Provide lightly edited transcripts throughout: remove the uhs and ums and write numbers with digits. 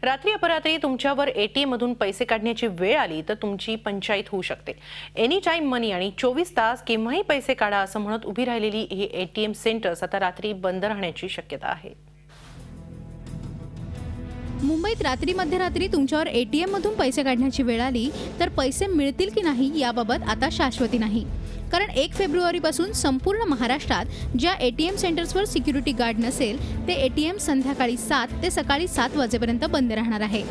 रात्री अपरात्री तुमच्यावर एटीएम मधून पैसे काढण्याची वेळ आली तर तुमची पंचायत होऊ शकते। एनी टाइम मनी आणि 24 तास केव्हाही पैसे काढा असं म्हणत उभी राहिलेली ही एटीएम सेंटर्स आता रात्री बंद राहण्याची शक्यता आहे। मुंबईत रात्री मध्यरात्री तुमच्यावर एटीएम मधून पैसे काढण्याची वेळ आली तर पैसे मिळतील की नाही याबाबत आता शाश्वती नाही। कारण 1 फेब्रुवारीपासून संपूर्ण महाराष्ट्रात ज्या एटीएम सेंटर्सवर सिक्युरिटी गार्ड नसेल ते एटीएम संध्याकाळी 7 ते सकाळी 7 वाजेपर्यंत बंद राहणार आहे।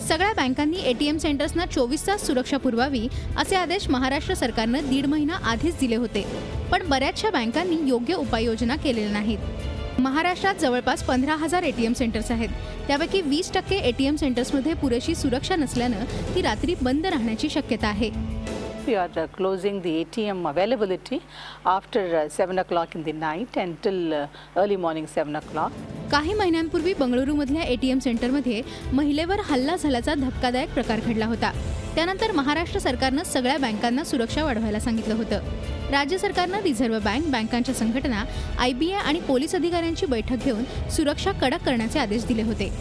सगळ्या बँकांनी एटीएम सेंटर्सना 24 तास सुरक्षा पुरवावी असे आदेश महाराष्ट्र सरकारने 1.5 महिना आधीच दिले होते, पण बऱ्याचशा बँकांनी योग्य उपाययोजना केलेल्या नाहीत। महाराष्ट्रात जवळपास 15,000 एटीएम सेंटर्स आहेत, त्यापैकी 20% एटीएम सेंटर्समध्ये पुरेशी सुरक्षा नसल्याने ती रात्री बंद राहण्याची शक्यता आहे। We are closing the ATM availability after 7 o'clock in the night until early morning 7 o'clock. काही महिन्यांपूर्वी बंगळुरूमधल्या एटीएम सेंटरमध्ये महिलेवर हल्ला झाल्याचा धक्कादायक प्रकार घडला होता। त्यानंतर महाराष्ट्र सरकारने सगळ्या बँकांना सुरक्षा वाढवायला सांगितलं होतं। राज्य सरकारने रिझर्व्ह बँक, बँकांच्या संघटना, IBI आणि पोलीस अधिकाऱ्यांची बैठक घेऊन सुरक्षा कडक करण्याचे आदेश दिले होते।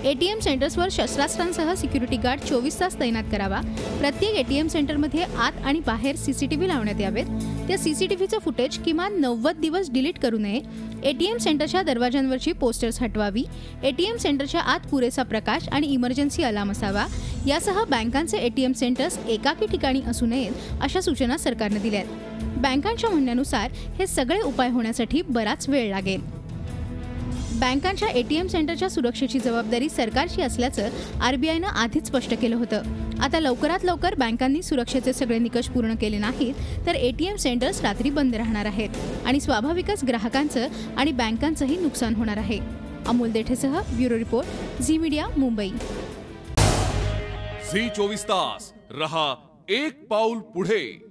एटीएम सेंटर्सवर शस्त्रास्त्रांसह सिक्युरिटी गार्ड 24 तास तैनात करावा। प्रत्येक एटीएम सेंटरमध्ये आत आणि बाहेर सीसीटीव्ही लावण्यात यावेत। त्या सीसीटीव्हीचं फुटेज किमान 90 दिवस डिलीट करू नये। एटीएम सेंटरच्या दरवाजांवरची पोस्टर्स हटवावी। एटीएम सेंटरच्या आत पुरेसा प्रकाश आणि इमर्जन्सी अलार्म असावा। यासह बँकांचे एटीएम सेंटर्स एकाकी ठिकाणी असू नयेत अशा सूचना सरकारने दिल्यात। बँकांच्या म्हणण्यानुसार हे सगळे उपाय होण्यासाठी बराच वेळ लागेल। बँकांच्या एटीएम सेंटरच्या सुरक्षेची जबाबदारी सरकारची असल्याचं RBIने आधीच स्पष्ट केलं होतं। आता लवकरात लवकर बँकांनी सुरक्षेचे सगळे निकष पूर्ण केले नाहीत तर एटीएम सेंटर्स रात्री बंद राहणार आहेत आणि स्वाभाविकच ग्राहकांचं आणि बँकांचंही नुकसान होणार आहे। अमोल देठेसह bureau report, Zee media, Mumbai. Zee 24 तास रहा एक पाऊल पुढे।